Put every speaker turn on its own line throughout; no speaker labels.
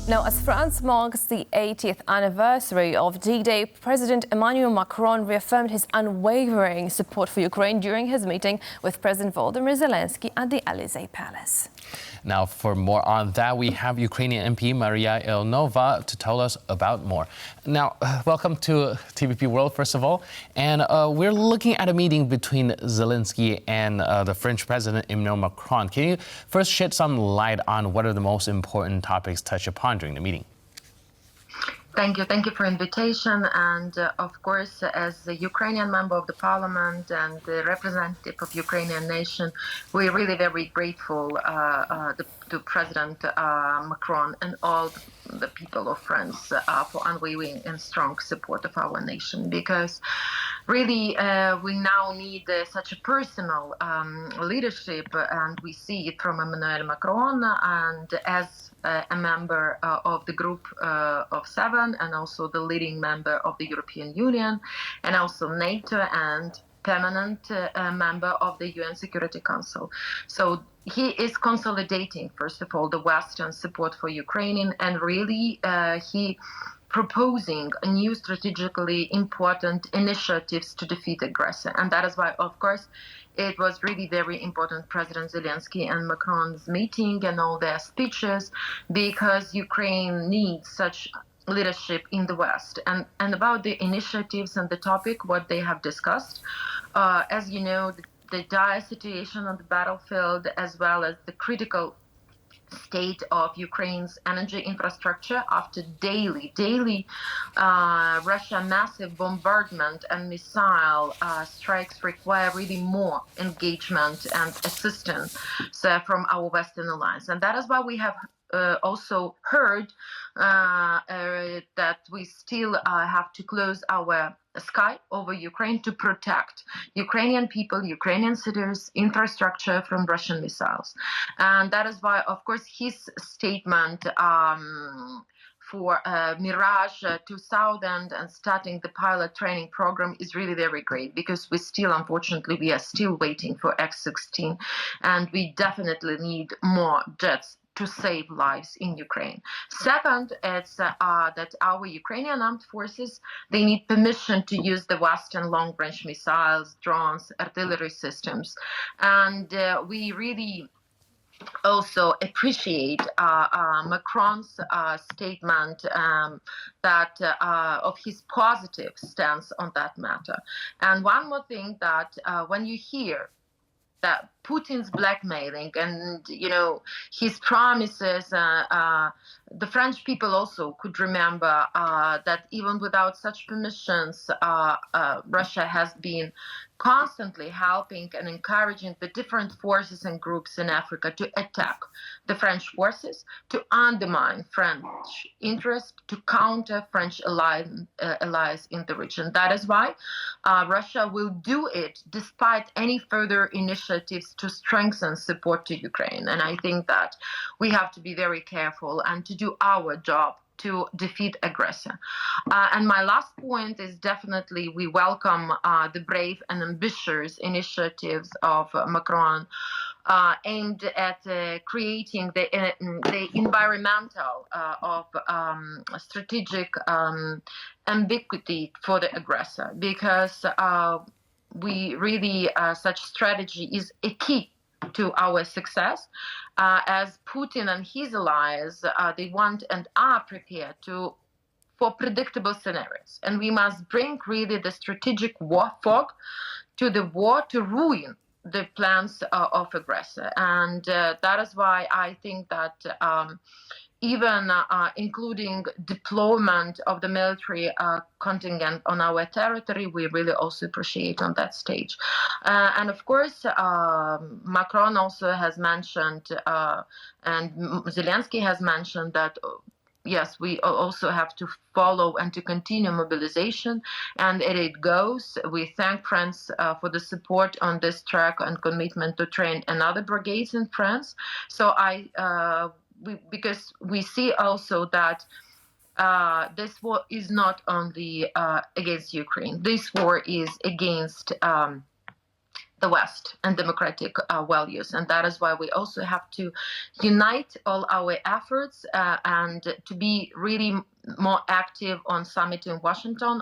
Now, as France marks the 80th anniversary of D-Day, President Emmanuel Macron reaffirmed his unwavering support for Ukraine during his meeting with President Volodymyr Zelensky at the Elysee Palace.
Now, for more on that, we have Ukrainian MP Mariia Ionova to tell us about more. Now, welcome to TVP World, first of all. And we're looking at a meeting between Zelensky and the French President Emmanuel Macron. Can you first shed some light on what are the most important topics touched upon during the meeting?
Thank you for invitation. And of course, as a Ukrainian member of the parliament and the representative of Ukrainian nation, we're really very grateful to President Macron and all the people of France for unwavering and strong support of our nation. Because really, we now need such a personal leadership, and we see it from Emmanuel Macron, and as a member of the group of seven, and also the leading member of the European Union, and also NATO, and permanent member of the UN Security Council. So he is consolidating, first of all, the Western support for Ukraine, and really he proposing new strategically important initiatives to defeat aggressor. And that is why, of course, it was really very important, President Zelensky and Macron's meeting and all their speeches, because Ukraine needs such leadership in the West. And about the initiatives and the topic, what they have discussed, as you know, the dire situation on the battlefield, as well as the critical state of Ukraine's energy infrastructure after daily Russia massive bombardment and missile strikes require really more engagement and assistance from our Western alliance. And that is why we have also heard that we still have to close our sky over Ukraine to protect Ukrainian people, Ukrainian cities, infrastructure from Russian missiles. And that is why, of course, his statement for Mirage-2000 and starting the pilot training program is really very great, because unfortunately, we are still waiting for X-16, and we definitely need more jets to save lives in Ukraine. Second, it's that our Ukrainian armed forces, they need permission to use the Western long-range missiles, drones, artillery systems. And we really also appreciate Macron's statement that of his positive stance on that matter. And one more thing, that when you hear that Putin's blackmailing and, his promises, the French people also could remember that even without such permissions, Russia has been constantly helping and encouraging the different forces and groups in Africa to attack the French forces, to undermine French interests, to counter French allies in the region. That is why Russia will do it despite any further initiatives to strengthen support to Ukraine. And I think that we have to be very careful and to do our job to defeat aggressor. And my last point is definitely we welcome the brave and ambitious initiatives of Macron aimed at creating the environmental of strategic ambiguity for the aggressor, because we really such strategy is a key to our success, as Putin and his allies, they want and are prepared for predictable scenarios. And we must bring really the strategic war fog to the war to ruin the plans of aggressor. And that is why I think that even including deployment of the military contingent on our territory, we really also appreciate on that stage. And of course, Macron also has mentioned, and Zelensky has mentioned that, yes, we also have to follow and to continue mobilization, and it goes. We thank France for the support on this track and commitment to train another brigades in France. So because we see also that this war is not only against Ukraine. This war is against the West and democratic values. And that is why we also have to unite all our efforts and to be really more active on summit in Washington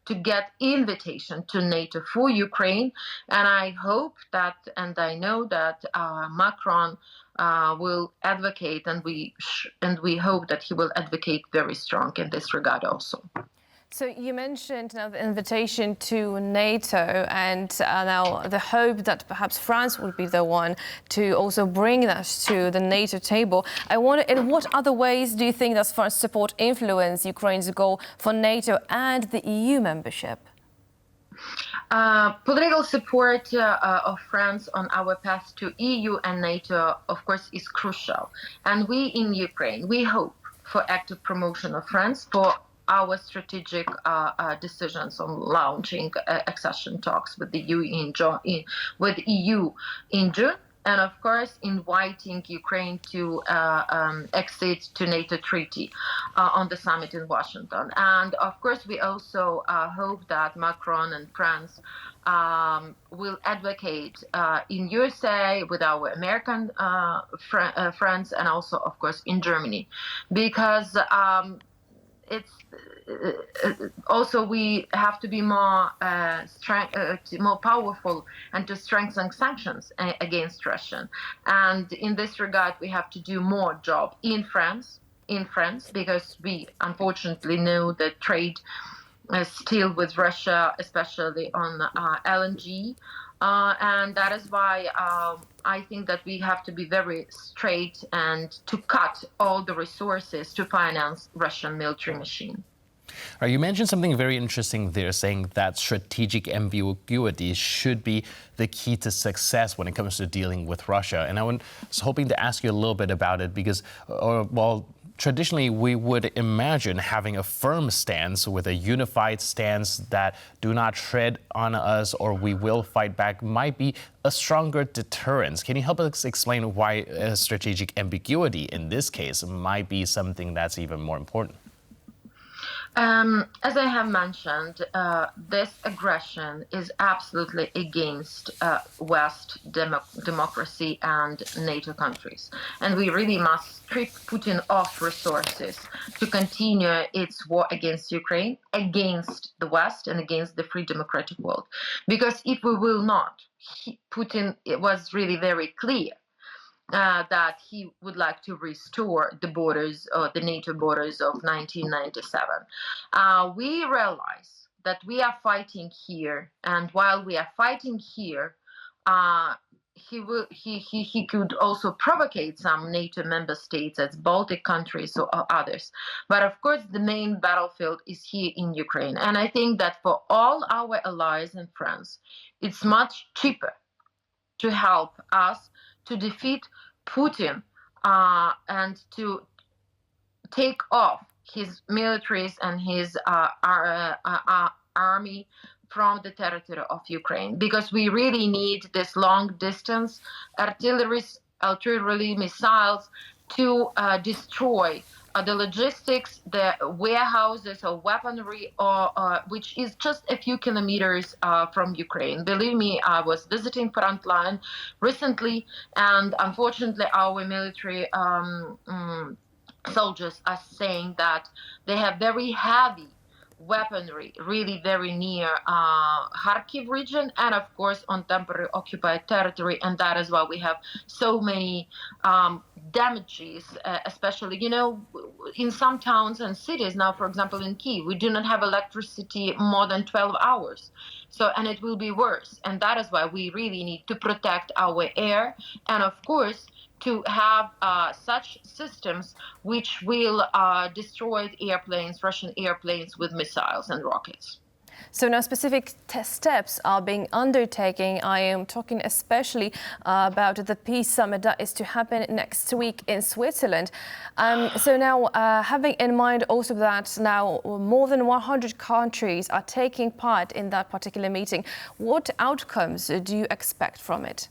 to get invitation to NATO for Ukraine. And I hope that, and I know that Macron will advocate, and we hope that he will advocate very strong in this regard also.
So you mentioned now the invitation to NATO and now the hope that perhaps France would be the one to also bring that to the NATO table. I wonder, in what other ways do you think does France support influence Ukraine's goal for NATO and the EU membership?
Political support of France on our path to EU and NATO, of course, is crucial. And we in Ukraine, we hope for active promotion of France for our strategic decisions on launching accession talks with the EU in June, and of course inviting Ukraine to accede to NATO treaty on the summit in Washington. And of course we also hope that Macron and France will advocate in USA with our American friends, and also of course in Germany, because it's also we have to be more more powerful and to strengthen sanctions against Russia. And in this regard, we have to do more job in France, because we unfortunately know that trade is still with Russia, especially on LNG. And that is why I think that we have to be very straight and to cut all the resources to finance Russian military machine.
You mentioned something very interesting there, saying that strategic ambiguity should be the key to success when it comes to dealing with Russia. And I was hoping to ask you a little bit about it because, traditionally, we would imagine having a firm stance with a unified stance that do not tread on us or we will fight back might be a stronger deterrence. Can you help us explain why strategic ambiguity in this case might be something that's even more important?
As I have mentioned, this aggression is absolutely against West democracy and NATO countries. And we really must strip Putin off resources to continue its war against Ukraine, against the West, and against the free democratic world. Because if we will not, Putin was really very clear that he would like to restore the borders, the NATO borders of 1997. We realize that we are fighting here, and while we are fighting here, he could also provocate some NATO member states, as Baltic countries or others. But of course, the main battlefield is here in Ukraine. And I think that for all our allies and friends, it's much cheaper to help us to defeat Putin and to take off his militaries and his army from the territory of Ukraine, because we really need this long-distance artillery missiles to destroy the logistics, the warehouses of weaponry, which is just a few kilometers from Ukraine. Believe me, I was visiting frontline recently, and unfortunately, our military soldiers are saying that they have very heavy weaponry really very near Kharkiv region, and of course on temporary occupied territory, and that is why we have so many damages, especially, in some towns and cities. Now, for example, in Kyiv, we do not have electricity more than 12 hours. So, and it will be worse. And that is why we really need to protect our air, and of course, to have such systems which will destroy airplanes, Russian airplanes, with missiles and rockets.
So now specific steps are being undertaken. I am talking especially about the peace summit that is to happen next week in Switzerland. So now having in mind also that now more than 100 countries are taking part in that particular meeting, what outcomes do you expect from it?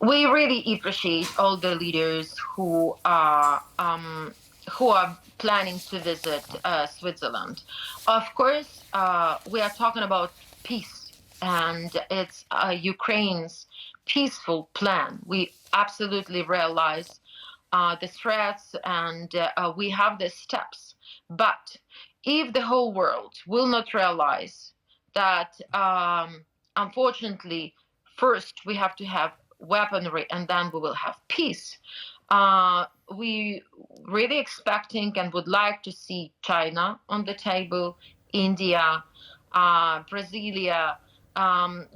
We really appreciate all the leaders who are planning to visit Switzerland. Of course, we are talking about peace and it's Ukraine's peaceful plan. We absolutely realize the threats, and we have the steps. But if the whole world will not realize that, unfortunately, first we have to have weaponry and then we will have peace, we really expecting and would like to see China on the table, India, Brasilia,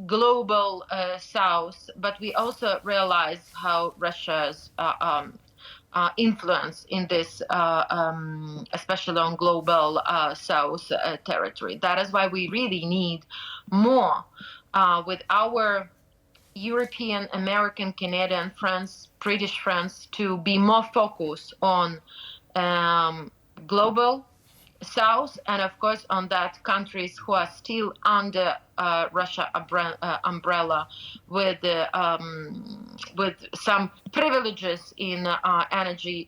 global South, but we also realize how Russia's influence in this, especially on global South territory. That is why we really need more with our European, American, Canadian friends, British friends to be more focused on global South, and of course on that countries who are still under Russia umbrella with some privileges in energy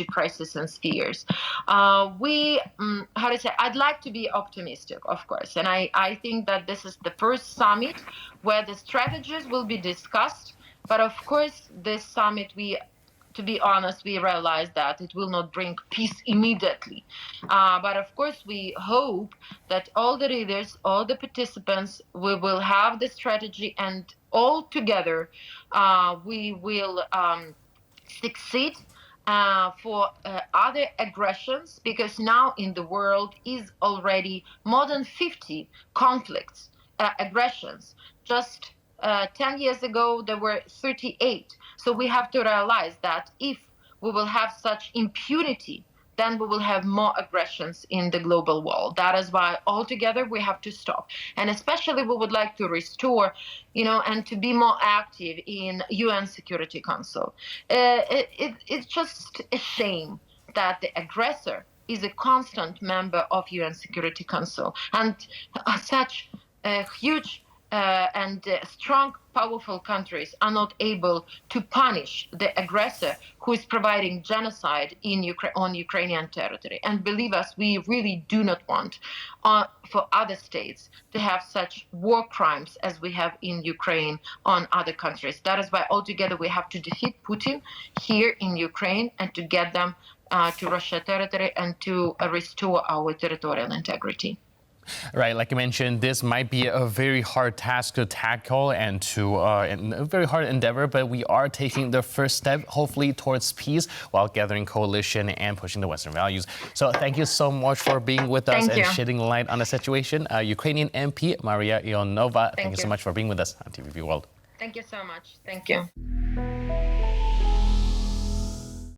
crisis and spheres. I'd like to be optimistic, of course, and I think that this is the first summit where the strategies will be discussed. But of course, this summit, to be honest, we realize that it will not bring peace immediately. But of course, we hope that all the leaders, all the participants, we will have the strategy, and all together we will succeed for other aggressions, because now in the world is already more than 50 conflicts, aggressions. Just 10 years ago, there were 38. So we have to realize that if we will have such impunity, then we will have more aggressions in the global world. That is why altogether we have to stop. And especially we would like to restore, and to be more active in UN Security Council. It's just a shame that the aggressor is a constant member of UN Security Council. And such huge and strong, powerful countries are not able to punish the aggressor who is providing genocide on Ukrainian territory. And believe us, we really do not want for other states to have such war crimes as we have in Ukraine on other countries. That is why altogether we have to defeat Putin here in Ukraine and to get them to Russia territory and to restore our territorial integrity.
Right, like you mentioned, this might be a very hard task to tackle and a very hard endeavor, but we are taking the first step, hopefully, towards peace while gathering coalition and pushing the Western values. So thank you so much for being with us and shedding light on the situation. Ukrainian MP Mariia Ionova, thank you so much for being with us on TVP World.
Thank you so much. Thank you.